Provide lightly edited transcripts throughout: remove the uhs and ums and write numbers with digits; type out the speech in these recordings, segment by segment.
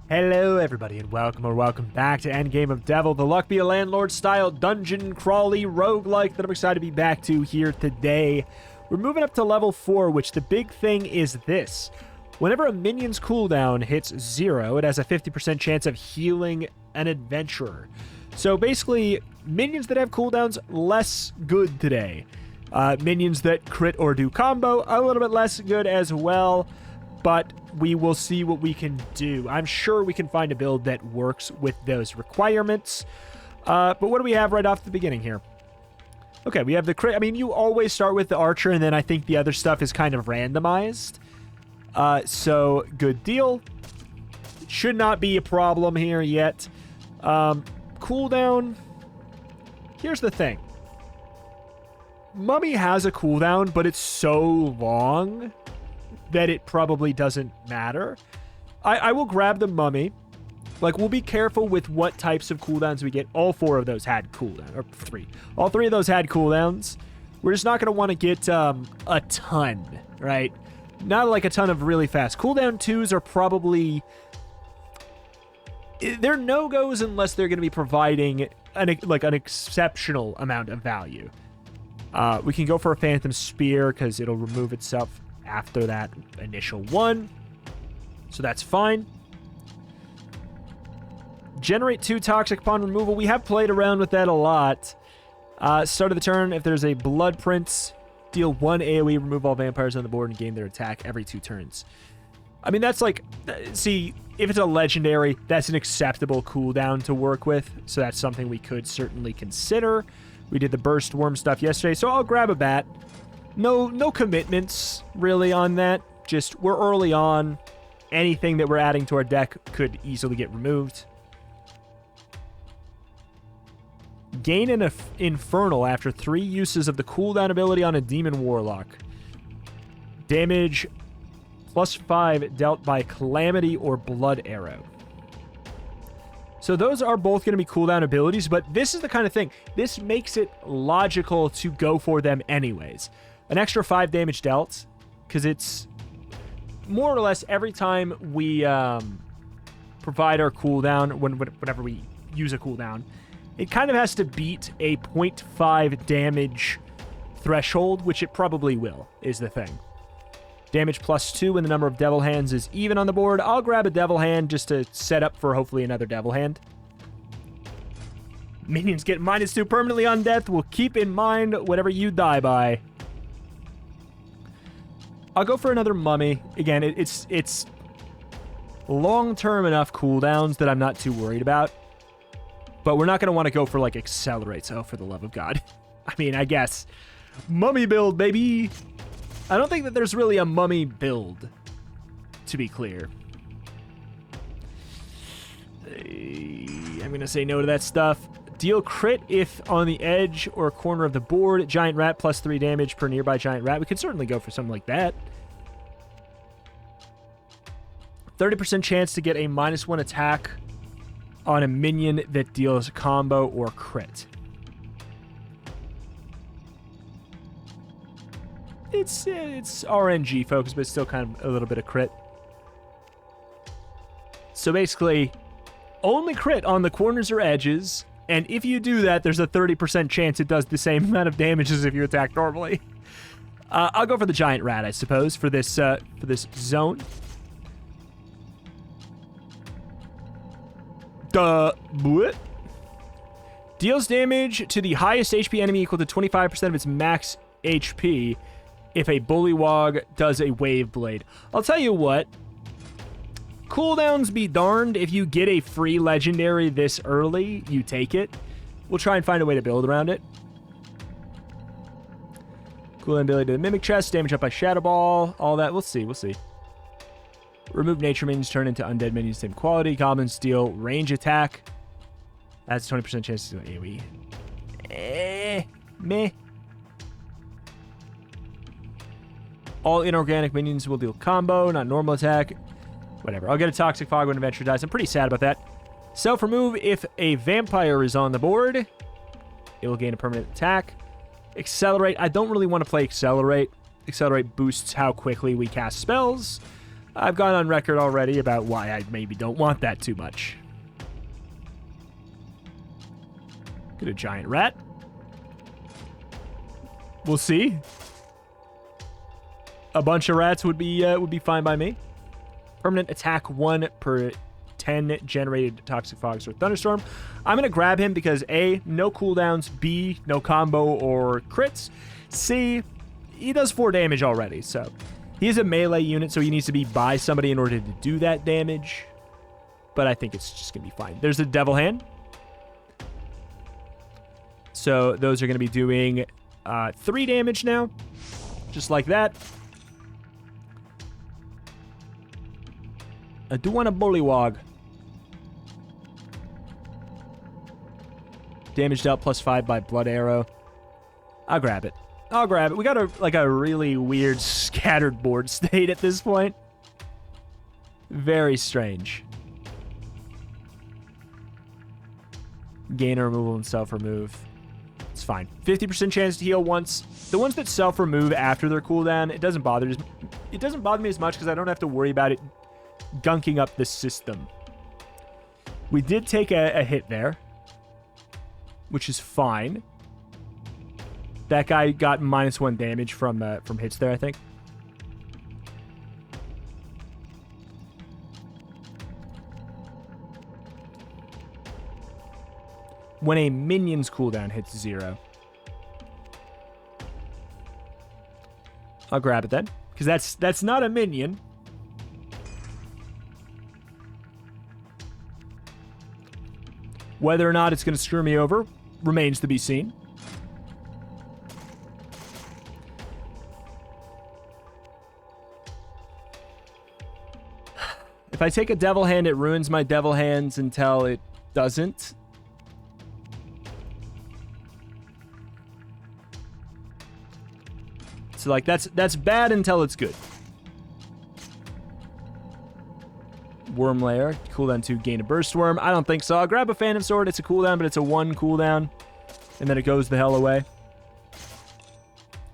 Hello everybody and welcome back to Endgame of Devil, the Luck Be a Landlord style dungeon crawly roguelike that I'm excited to be back to here today. We're moving up to level 4, which the big thing is this. Whenever a minion's cooldown hits 0, it has a 50% chance of healing an adventurer. So basically, minions that have cooldowns, less good today. Minions that crit or do combo, a little bit less good as well. But we will see what we can do. I'm sure we can find a build that works with those requirements. But what do we have right off the beginning here? Okay, we have the crit. I mean, you always start with the archer, and then I think the other stuff is kind of randomized. So, good deal. Should not be a problem here yet. Cooldown. Here's the thing. Mummy has a cooldown, but it's so long that it probably doesn't matter. I will grab the mummy. Like, we'll be careful with what types of cooldowns we get. All 4 of those had cooldown, or 3. All 3 of those had cooldowns. We're just not going to want to get a ton, right? Not like a ton of really fast. Cooldown 2s are probably... They're no-goes unless they're going to be providing an exceptional amount of value. We can go for a Phantom Spear because it'll remove itself after that initial one. So that's fine. Generate 2 toxic upon removal. We have played around with that a lot. Start of the turn, if there's a blood print, deal 1 AoE, remove all vampires on the board and gain their attack every 2 turns. I mean, that's like... See, if it's a legendary, that's an acceptable cooldown to work with. So that's something we could certainly consider. We did the burst worm stuff yesterday, so I'll grab a bat. No commitments, really, on that. Just, we're early on. Anything that we're adding to our deck could easily get removed. Gain an Infernal after 3 uses of the cooldown ability on a Demon Warlock. Damage +5 dealt by Calamity or Blood Arrow. So those are both going to be cooldown abilities, but this is the kind of thing. This makes it logical to go for them anyways. An extra 5 damage dealt, because it's more or less every time we provide our cooldown, whenever we use a cooldown, it kind of has to beat a 0.5 damage threshold, which it probably will, is the thing. Damage +2 when the number of Devil Hands is even on the board. I'll grab a Devil Hand just to set up for hopefully another Devil Hand. Minions get -2 permanently on death. We'll keep in mind whatever you die by. I'll go for another mummy. Again, it's long-term enough cooldowns that I'm not too worried about. But we're not going to want to go for, like, accelerates. Oh, for the love of God. I mean, I guess. Mummy build, baby! I don't think that there's really a mummy build, to be clear. I'm going to say no to that stuff. Deal crit if on the edge or corner of the board. Giant rat +3 damage per nearby giant rat. We could certainly go for something like that. 30% chance to get a -1 attack on a minion that deals combo or crit. It's RNG focused, but it's still kind of a little bit of crit. So basically, only crit on the corners or edges, and if you do that, there's a 30% chance it does the same amount of damage as if you attack normally. I'll go for the giant rat, I suppose, for this zone. What? Deals damage to the highest HP enemy equal to 25% of its max HP if a bullywog does a wave blade. I'll tell you what. Cooldowns be darned. If you get a free legendary this early, you take it. We'll try and find a way to build around it. Cooldown ability to the Mimic Chest. Damage up by Shadow Ball. All that. We'll see. Remove nature minions, turn into undead minions, same quality. Goblins deal range attack. That's 20% chance to do AoE. Meh. All inorganic minions will deal combo, not normal attack. Whatever. I'll get a Toxic Fog when Adventure dies. I'm pretty sad about that. Self-remove if a vampire is on the board. It will gain a permanent attack. Accelerate. I don't really want to play Accelerate. Accelerate boosts how quickly we cast spells. I've gone on record already about why I maybe don't want that too much. Get a giant rat. We'll see. A bunch of rats would be fine by me. Permanent attack 1 per 10 generated toxic fogs or thunderstorm. I'm gonna grab him because A, no cooldowns, B, no combo or crits, C, he does 4 damage already, so he's a melee unit, so he needs to be by somebody in order to do that damage. But I think it's just gonna be fine. There's a Devil Hand. So those are gonna be doing 3 damage now, just like that. I do want a Bullywog. Damage dealt +5 by Blood Arrow. I'll grab it. I'll grab it. We got a really weird scattered board state at this point. Very strange. Gain removal and self-remove. It's fine. 50% chance to heal once. The ones that self-remove after their cooldown, it doesn't bother me as much because I don't have to worry about it gunking up the system. We did take a hit there, which is fine. That guy got -1 damage from hits there, I think. When a minion's cooldown hits 0. I'll grab it then, because that's not a minion. Whether or not it's going to screw me over remains to be seen. If I take a Devil Hand, it ruins my Devil Hands until it doesn't. So, like, that's bad until it's good. Worm Lair, cooldown 2, gain a Burst Worm. I don't think so. I'll grab a Phantom Sword. It's a cooldown, but it's a 1 cooldown. And then it goes the hell away.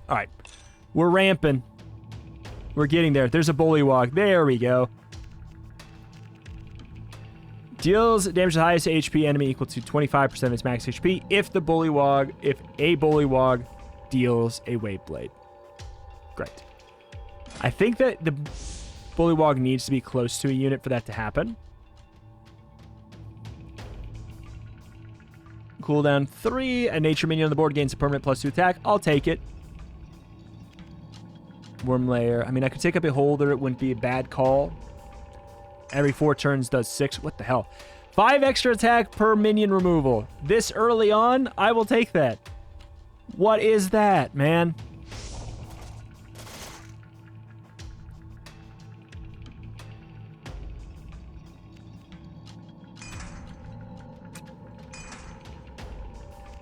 Alright. We're ramping. We're getting there. There's a Bullywog. There we go. Deals damage to the highest HP enemy equal to 25% of its max HP if a Bullywog deals a Wave Blade. Great. I think that the Bullywog needs to be close to a unit for that to happen. Cooldown 3. A nature minion on the board gains a permanent +2 attack. I'll take it. Worm Lair. I mean, I could take a Beholder. It wouldn't be a bad call. Every 4 turns does 6. What the hell? 5 extra attack per minion removal. This early on, I will take that. What is that, man?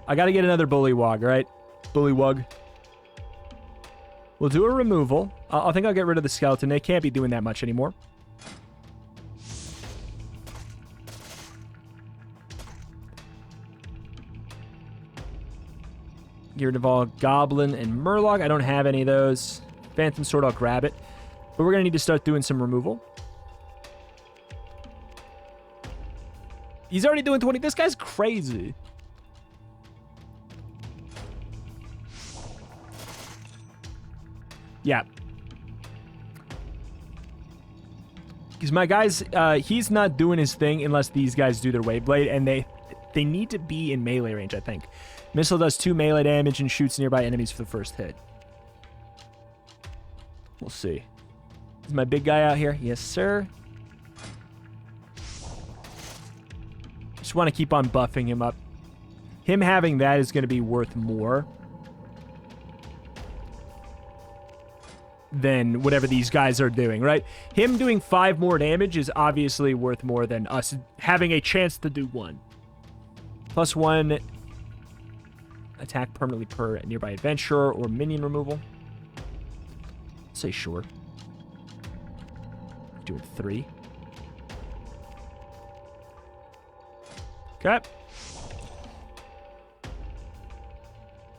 I gotta get another Bullywog, right? Bullywug. We'll do a removal. I think I'll get rid of the skeleton. They can't be doing that much anymore. Gyarados, Goblin, and Murloc. I don't have any of those. Phantom Sword, I'll grab it. But we're gonna need to start doing some removal. He's already doing 20. This guy's crazy. Yeah. Because my guys, he's not doing his thing unless these guys do their Wave Blade, and they need to be in melee range, I think. Missile does 2 melee damage and shoots nearby enemies for the first hit. We'll see. Is my big guy out here? Yes, sir. Just want to keep on buffing him up. Him having that is going to be worth more than whatever these guys are doing, right? Him doing 5 more damage is obviously worth more than us having a chance to do 1. +1 attack permanently per nearby adventurer or minion removal. Say sure. Do it 3. Okay.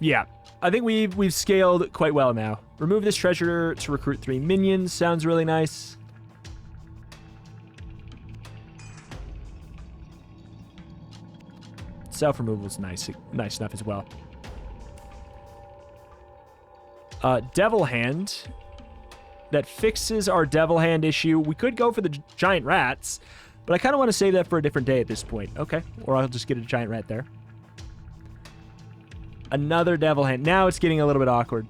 Yeah. I think we've scaled quite well now. Remove this treasure to recruit 3 minions. Sounds really nice. Self-removal is nice enough as well. Devil Hand. That fixes our Devil Hand issue. We could go for the giant rats, but I kind of want to save that for a different day at this point. Okay, or I'll just get a giant rat there. Another Devil Hand. Now it's getting a little bit awkward.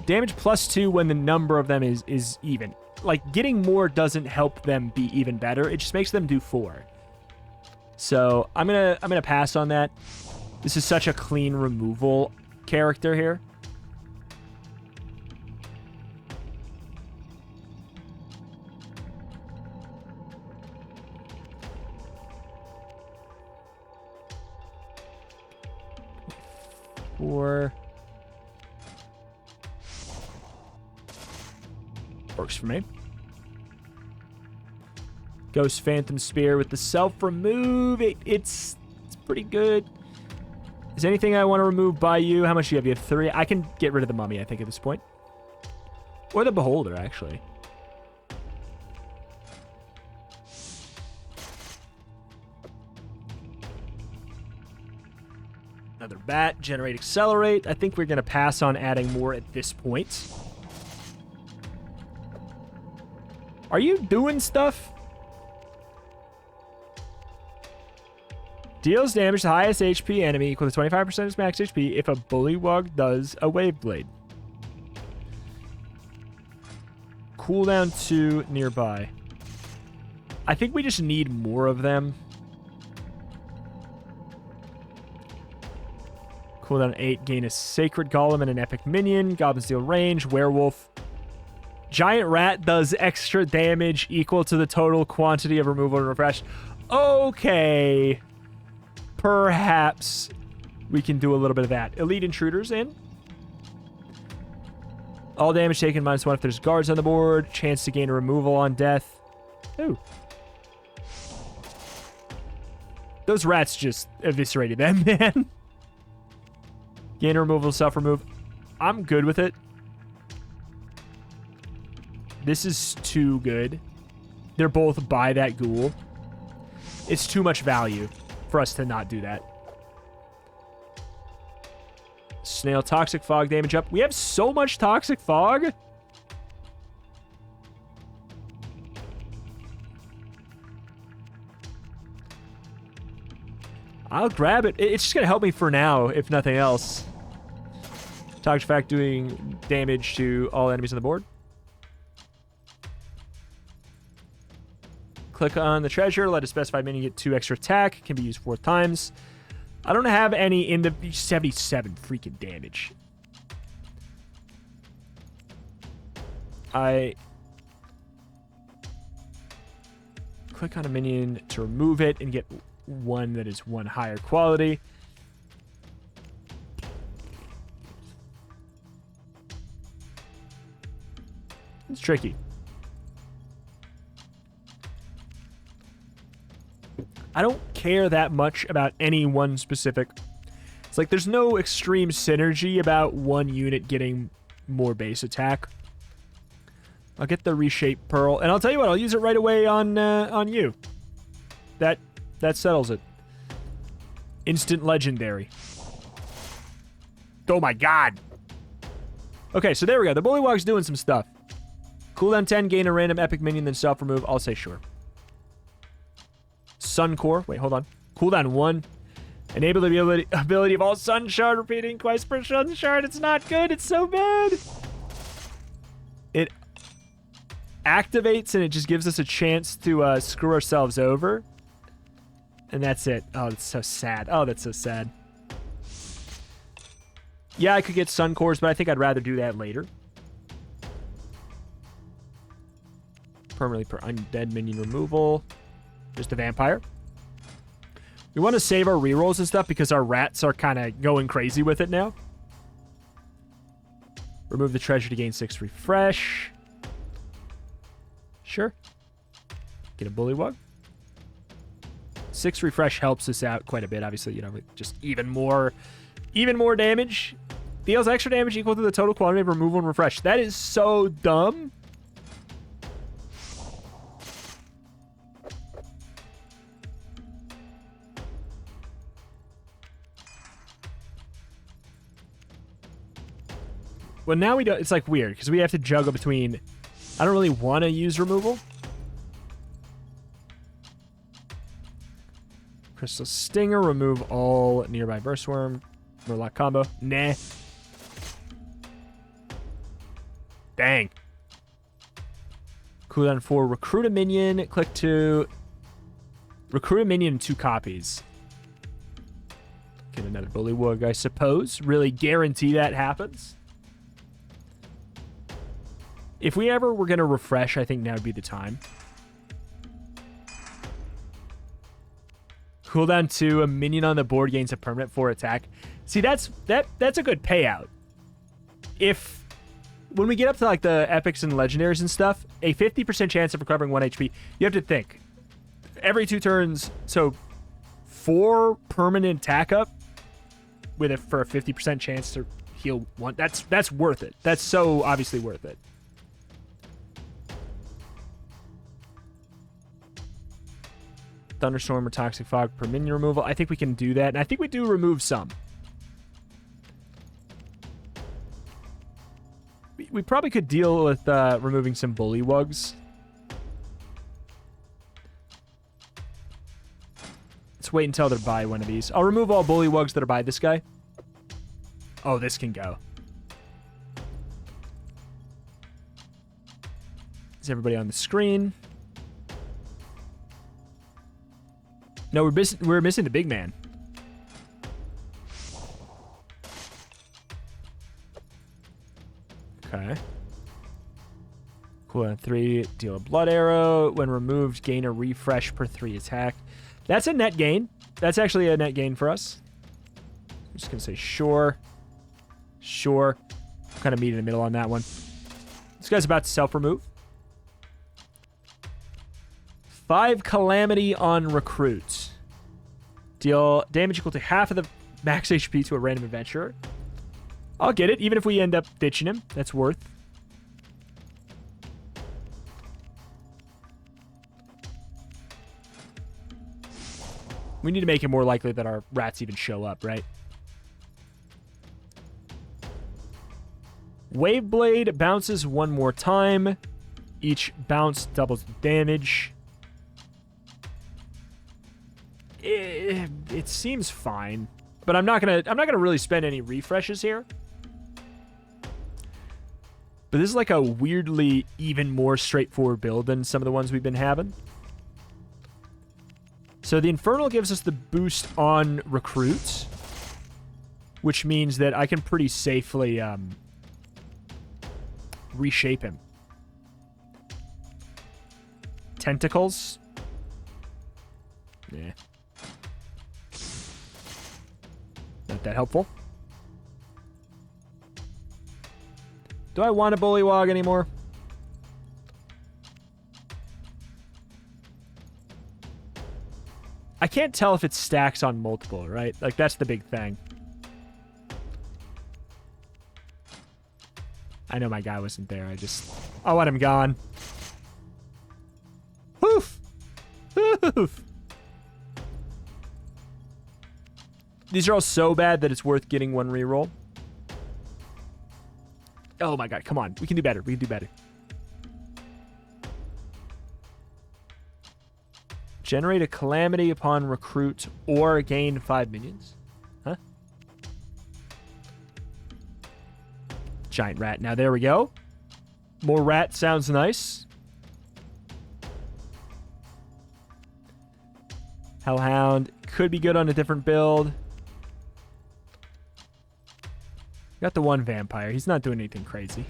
Damage +2 when the number of them is even. Like, getting more doesn't help them be even better. It just makes them do 4. So I'm gonna pass on that. This is such a clean removal character here. Works for me. Ghost Phantom Spear with the self-remove. It's pretty good. Is anything I want to remove by you? How much do you have? You have 3. I can get rid of the mummy, I think, at this point. Or the beholder, actually. Another bat. Generate, accelerate. I think we're going to pass on adding more at this point. Are you doing stuff? Deals damage to highest HP enemy equal to 25% of its max HP if a bullywug does a wave blade. Cooldown 2 nearby. I think we just need more of them. Cooldown 8, gain a Sacred Golem and an Epic Minion. Goblins deal range. Werewolf. Giant Rat does extra damage equal to the total quantity of removal and refresh. Okay. Perhaps we can do a little bit of that. Elite Intruders in. All damage taken -1 if there's guards on the board. Chance to gain a removal on death. Ooh. Those rats just eviscerated them, man. Gain a removal, self-remove. I'm good with it. This is too good. They're both by that ghoul. It's too much value for us to not do that. Snail Toxic Fog damage up. We have so much Toxic Fog. I'll grab it. It's just going to help me for now, if nothing else. Toxic Fact doing damage to all enemies on the board. Click on the treasure. Let a specified minion get 2 extra attack. Can be used 4 times. I don't have any in the 77 freaking damage. I click on a minion to remove it and get one that is 1 higher quality. It's tricky. I don't care that much about any one specific. It's like there's no extreme synergy about one unit getting more base attack. I'll get the Reshape Pearl, and I'll tell you what, I'll use it right away on you. That settles it. Instant legendary. Oh my god. Okay, so there we go. The Bullywug's doing some stuff. Cooldown 10, gain a random epic minion, then self-remove. I'll say sure. Sun Core. Wait, hold on. Cooldown 1. Enable the ability of all Sun Shard repeating twice per Sun Shard. It's not good. It's so bad. It activates and it just gives us a chance to screw ourselves over. And that's it. Oh, that's so sad. Oh, that's so sad. Yeah, I could get Sun Cores, but I think I'd rather do that later. Permanently per undead minion removal. Just a vampire. We want to save our rerolls and stuff because our rats are kind of going crazy with it now. Remove the treasure to gain 6 refresh. Sure. Get a Bullywug. 6 refresh helps us out quite a bit. Obviously, you know, just even more damage. Deals extra damage equal to the total quantity of removal and refresh. That is so dumb. Well, now we don't. It's like weird because we have to juggle between. I don't really want to use removal. Crystal Stinger, remove all nearby Burstworm. Murloc combo. Nah. Dang. Cooldown 4. Recruit a minion. Click to recruit a minion in 2 copies. Get another Bullywug, I suppose. Really guarantee that happens. If we ever were going to refresh, I think now would be the time. Cooldown 2, a minion on the board gains a permanent 4 attack. See, that's a good payout. If, when we get up to like the epics and legendaries and stuff, a 50% chance of recovering 1 HP, you have to think. Every 2 turns, so 4 permanent attack up with it for a 50% chance to heal 1. That's worth it. That's so obviously worth it. Thunderstorm or Toxic Fog per minion removal. I think we can do that. And I think we do remove some. We probably could deal with removing some Bullywugs. Let's wait until they're by one of these. I'll remove all Bullywugs that are by this guy. Oh, this can go. Is everybody on the screen? No, we're missing the big man. Okay. Cool. 3, deal a blood arrow. When removed, gain a refresh per 3 attack. That's a net gain. That's actually a net gain for us. I'm just going to say sure. Sure. Kind of meet in the middle on that one. This guy's about to self-remove. 5 Calamity on recruit. Deal damage equal to half of the max HP to a random adventurer. I'll get it, even if we end up ditching him. That's worth. We need to make it more likely that our rats even show up, right? Waveblade bounces 1 more time. Each bounce doubles the damage. It seems fine, but I'm not gonna really spend any refreshes here. But this is like a weirdly even more straightforward build than some of the ones we've been having. So the Infernal gives us the boost on recruits, which means that I can pretty safely reshape him. Tentacles. Yeah. Not that helpful. Do I want a Bullywog anymore? I can't tell if it stacks on multiple, right? Like, that's the big thing. I know my guy wasn't there. I want him gone. Woof! Woof! These are all so bad that it's worth getting 1 reroll. Oh my god, come on. We can do better. We can do better. Generate a Calamity upon recruit or gain 5 minions. Huh? Giant rat. Now, there we go. More rat sounds nice. Hellhound could be good on a different build. Got the 1 vampire. He's not doing anything crazy.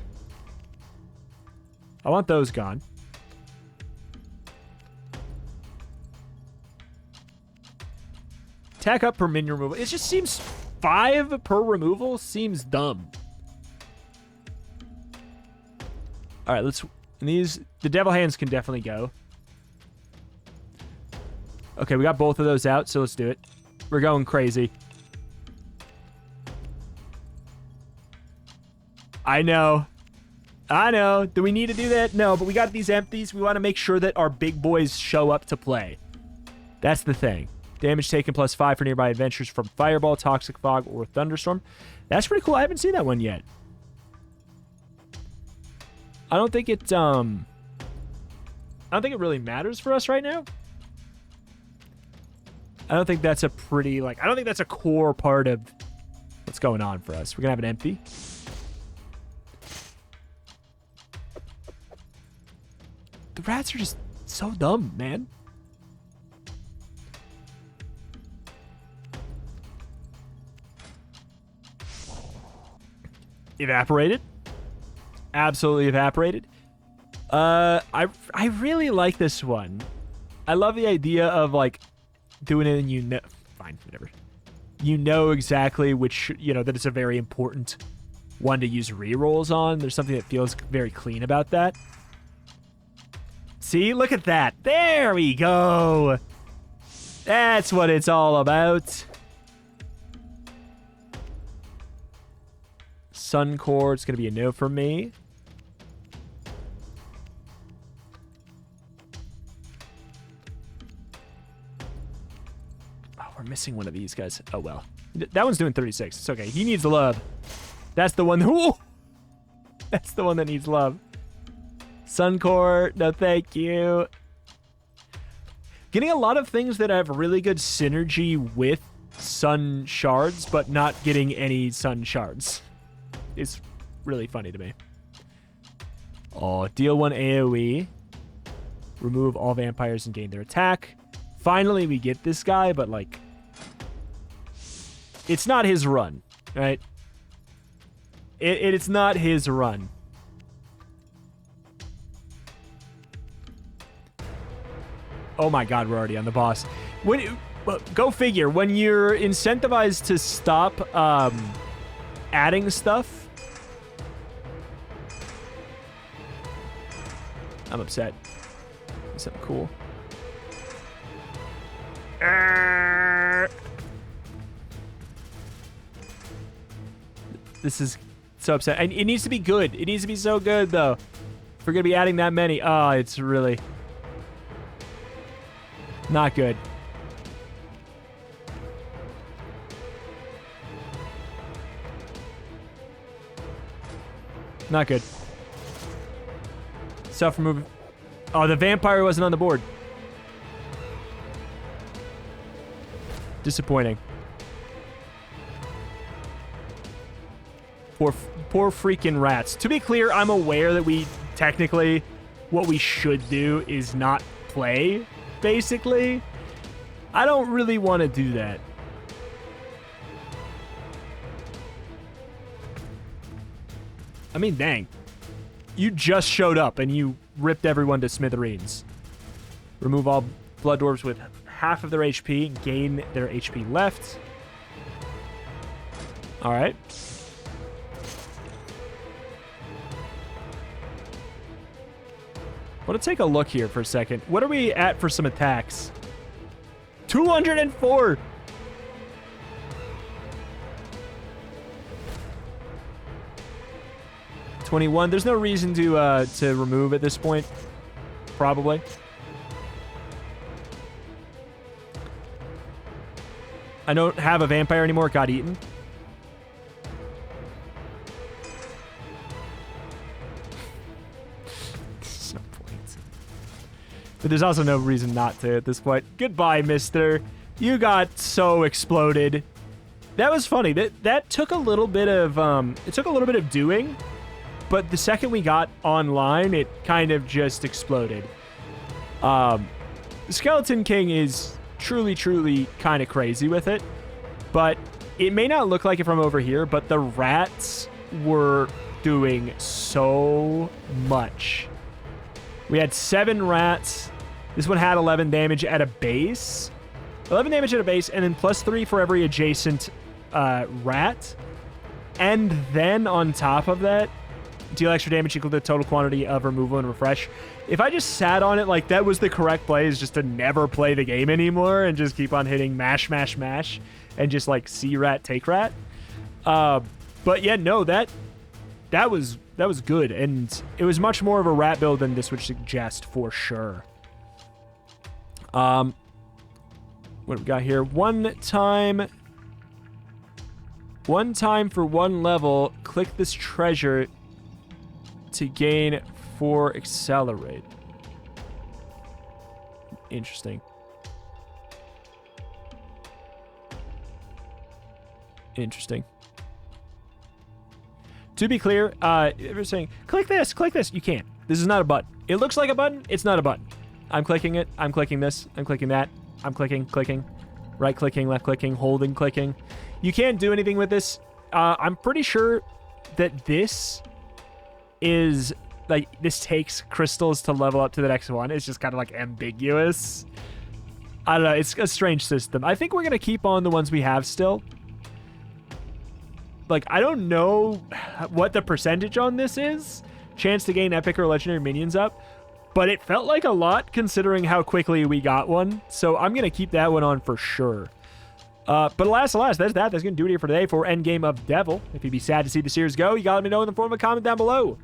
I want those gone. Attack up per minion removal. It just seems 5 per removal seems dumb. All right, let's... These... The Devil Hands can definitely go. Okay, we got both of those out, so let's do it. We're going crazy. I know. I know. Do we need to do that? No, but we got these empties. We want to make sure that our big boys show up to play. That's the thing. Damage taken +5 for nearby adventures from Fireball, Toxic Fog, or Thunderstorm. That's pretty cool. I haven't seen that one yet. I don't think it really matters for us right now. I don't think that's a pretty, like, I don't think that's a core part of what's going on for us. We're gonna have an empty. The rats are just so dumb, man. Evaporated. Absolutely evaporated. I really like this one. I love the idea of, like, doing it and you know... Fine, whatever. You know exactly which, you know, that it's a very important one to use rerolls on. There's something that feels very clean about that. See? Look at that. There we go. That's what it's all about. Suncore, it's going to be a no for me. Oh, we're missing one of these guys. Oh, well. That one's doing 36. It's okay. He needs love. That's the one. Whoa! That's the one that needs love. Suncore, no thank you. Getting a lot of things that have really good synergy with sun shards, but not getting any sun shards. It's really funny to me. Oh, deal 1 AoE. Remove all vampires and gain their attack. Finally, we get this guy, but, like... It's not his run, right? It's not his run. Oh my god, we're already on the boss. Go figure. When you're incentivized to stop adding stuff... I'm upset. Something cool. This is so upset. And it needs to be good. It needs to be so good, though. If we're going to be adding that many. Oh, it's really... not good. Not good. Self-remove. Oh, the vampire wasn't on the board. Disappointing. Poor freaking rats. To be clear, I'm aware that we technically, what we should do is not play, basically. I don't really want to do that. I mean, dang. You just showed up and you ripped everyone to smithereens. Remove all blood dwarves with half of their HP. Gain their HP left. All right. I want to take a look here for a second. What are we at for some attacks? 204! $21. There's no reason to remove at this point. Probably. I don't have a vampire anymore. It got eaten. There's no point. But there's also no reason not to at this point. Goodbye, mister. You got so exploded. That was funny. That took a little bit of it took a little bit of doing. But the second we got online, it kind of just exploded. Skeleton King is truly, truly kind of crazy with it. But it may not look like it from over here, but the rats were doing so much. We had 7 rats. This one had 11 damage at a base. 11 damage at a base, and then +3 for every adjacent rat. And then on top of that, deal extra damage equal to the total quantity of removal and refresh. If I just sat on it like that was the correct play, is just to never play the game anymore and just keep on hitting mash, mash, mash, and just like see rat, take rat. But yeah, no, that was good, and it was much more of a rat build than this would suggest for sure. What do we got here? One time for one level, click this treasure to gain for accelerate. Interesting. Interesting. To be clear, if you're saying, click this, you can't. This is not a button. It looks like a button. It's not a button. I'm clicking it. I'm clicking this. I'm clicking that. I'm clicking. Right clicking, left clicking, holding, clicking. You can't do anything with this. I'm pretty sure that this is, like, this takes crystals to level up to the next one. It's just kind of, like, ambiguous. I don't know. It's a strange system. I think we're going to keep on the ones we have still. Like, I don't know what the percentage on this is. Chance to gain epic or legendary minions up. But it felt like a lot considering how quickly we got one. So I'm going to keep that one on for sure. But alas, that's that. That's going to do it here for today for Endgame of Devil. If you'd be sad to see the series go, you got to let me know in the form of a comment down below.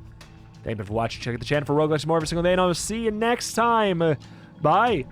Thank you for watching. Check out the channel for roguelikes more every single day, and I'll see you next time. Bye.